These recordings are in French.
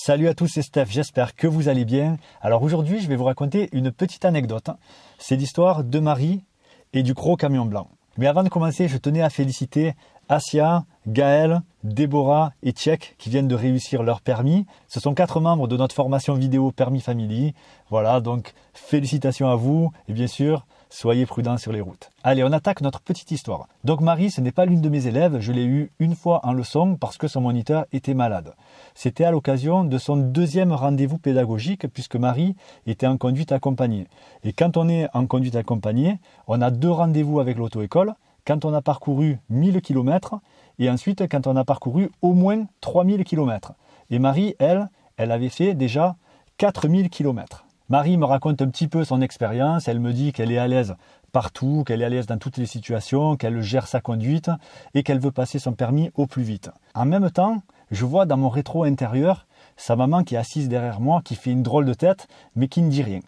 Salut à tous, c'est Steph, j'espère que vous allez bien. Alors aujourd'hui, je vais vous raconter une petite anecdote. C'est l'histoire de Marie et du gros camion blanc. Mais avant de commencer, je tenais à féliciter Asia, Gaël, Déborah et Tchèque qui viennent de réussir leur permis. Ce sont 4 membres de notre formation vidéo Permis Family. Voilà, donc félicitations à vous et bien sûr, soyez prudents sur les routes. Allez, on attaque notre petite histoire. Donc Marie, ce n'est pas l'une de mes élèves, je l'ai eue une fois en leçon parce que son moniteur était malade. C'était à l'occasion de son 2e rendez-vous pédagogique puisque Marie était en conduite accompagnée. Et quand on est en conduite accompagnée, on a 2 rendez-vous avec l'auto-école, quand on a parcouru 1000 km et ensuite quand on a parcouru au moins 3000 km. Et Marie, elle avait fait déjà 4000 km. Marie me raconte un petit peu son expérience, elle me dit qu'elle est à l'aise partout, qu'elle est à l'aise dans toutes les situations, qu'elle gère sa conduite et qu'elle veut passer son permis au plus vite. En même temps, je vois dans mon rétro intérieur sa maman qui est assise derrière moi, qui fait une drôle de tête, mais qui ne dit rien.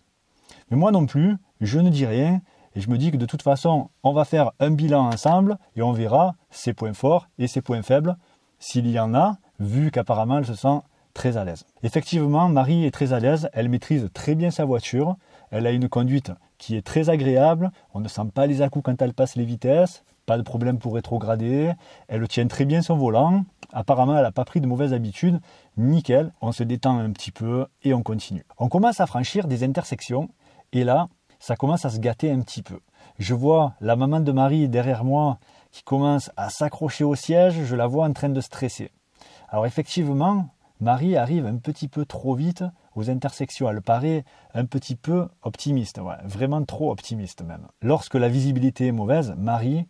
Mais moi non plus, je ne dis rien et je me dis que de toute façon, on va faire un bilan ensemble et on verra ses points forts et ses points faibles, s'il y en a, vu qu'apparemment elle se sent très à l'aise. Effectivement, Marie est très à l'aise, elle maîtrise très bien sa voiture, elle a une conduite qui est très agréable, on ne sent pas les à-coups quand elle passe les vitesses, pas de problème pour rétrograder, elle tient très bien son volant, apparemment elle n'a pas pris de mauvaises habitudes, nickel, on se détend un petit peu et on continue. On commence à franchir des intersections et là, ça commence à se gâter un petit peu. Je vois la maman de Marie derrière moi qui commence à s'accrocher au siège, je la vois en train de stresser. Alors effectivement, Marie arrive un petit peu trop vite aux intersections. Elle paraît un petit peu optimiste, vraiment trop optimiste même. Lorsque la visibilité est mauvaise, Marie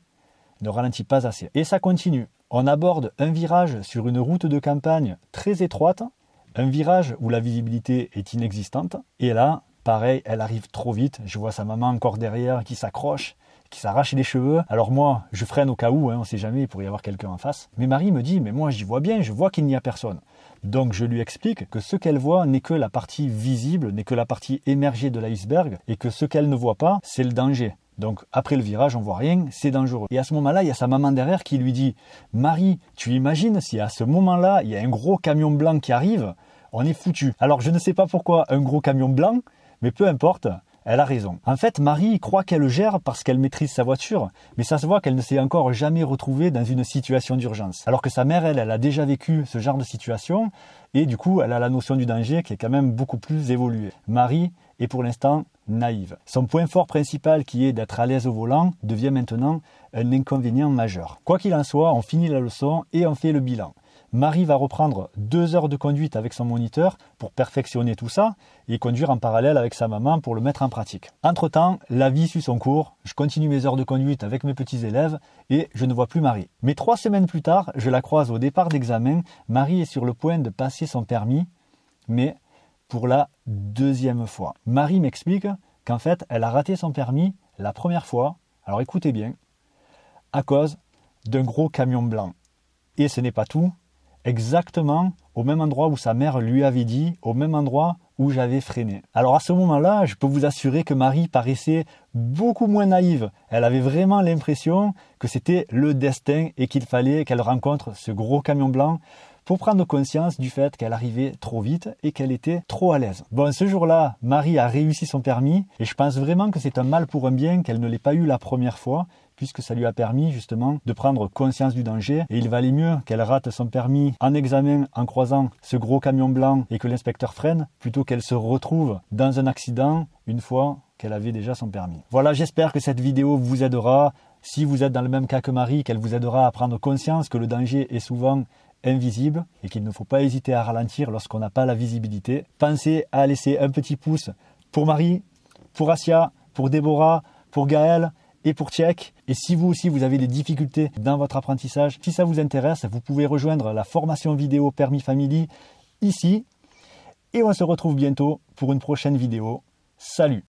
ne ralentit pas assez. Et ça continue. On aborde un virage sur une route de campagne très étroite, un virage où la visibilité est inexistante. Et là, pareil, elle arrive trop vite. Je vois sa maman encore derrière qui s'accroche, qui s'arrache les cheveux. Alors moi, je freine au cas où, on ne sait jamais, il pourrait y avoir quelqu'un en face. Mais Marie me dit, mais moi j'y vois bien, je vois qu'il n'y a personne. Donc je lui explique que ce qu'elle voit n'est que la partie visible, n'est que la partie émergée de l'iceberg, et que ce qu'elle ne voit pas, c'est le danger. Donc après le virage, on voit rien, c'est dangereux. Et à ce moment-là, il y a sa maman derrière qui lui dit « Marie, tu imagines si à ce moment-là, il y a un gros camion blanc qui arrive, on est foutu. » Alors je ne sais pas pourquoi un gros camion blanc, mais peu importe, elle a raison. En fait, Marie croit qu'elle gère parce qu'elle maîtrise sa voiture, mais ça se voit qu'elle ne s'est encore jamais retrouvée dans une situation d'urgence. Alors que sa mère, elle a déjà vécu ce genre de situation, et du coup, elle a la notion du danger qui est quand même beaucoup plus évoluée. Marie est pour l'instant naïve. Son point fort principal, qui est d'être à l'aise au volant, devient maintenant un inconvénient majeur. Quoi qu'il en soit, on finit la leçon et on fait le bilan. Marie va reprendre 2 heures de conduite avec son moniteur pour perfectionner tout ça et conduire en parallèle avec sa maman pour le mettre en pratique. Entre-temps, la vie suit son cours, je continue mes heures de conduite avec mes petits élèves et je ne vois plus Marie. Mais 3 semaines plus tard, je la croise au départ d'examen. Marie est sur le point de passer son permis, mais pour la 2e fois. Marie m'explique qu'en fait, elle a raté son permis la première fois, alors écoutez bien, à cause d'un gros camion blanc. Et ce n'est pas tout. Exactement au même endroit où sa mère lui avait dit, au même endroit où j'avais freiné. Alors à ce moment-là, je peux vous assurer que Marie paraissait beaucoup moins naïve. Elle avait vraiment l'impression que c'était le destin et qu'il fallait qu'elle rencontre ce gros camion blanc pour prendre conscience du fait qu'elle arrivait trop vite et qu'elle était trop à l'aise. Bon, ce jour-là, Marie a réussi son permis et je pense vraiment que c'est un mal pour un bien qu'elle ne l'ait pas eu la première fois, puisque ça lui a permis justement de prendre conscience du danger. Et il valait mieux qu'elle rate son permis en examen en croisant ce gros camion blanc et que l'inspecteur freine, plutôt qu'elle se retrouve dans un accident une fois qu'elle avait déjà son permis. Voilà, j'espère que cette vidéo vous aidera. Si vous êtes dans le même cas que Marie, qu'elle vous aidera à prendre conscience que le danger est souvent invisible et qu'il ne faut pas hésiter à ralentir lorsqu'on n'a pas la visibilité. Pensez à laisser un petit pouce pour Marie, pour Asia, pour Déborah, pour Gaël et pour Tchèque. Et si vous aussi vous avez des difficultés dans votre apprentissage, si ça vous intéresse, vous pouvez rejoindre la formation vidéo Permis Family ici. Et on se retrouve bientôt pour une prochaine vidéo. Salut!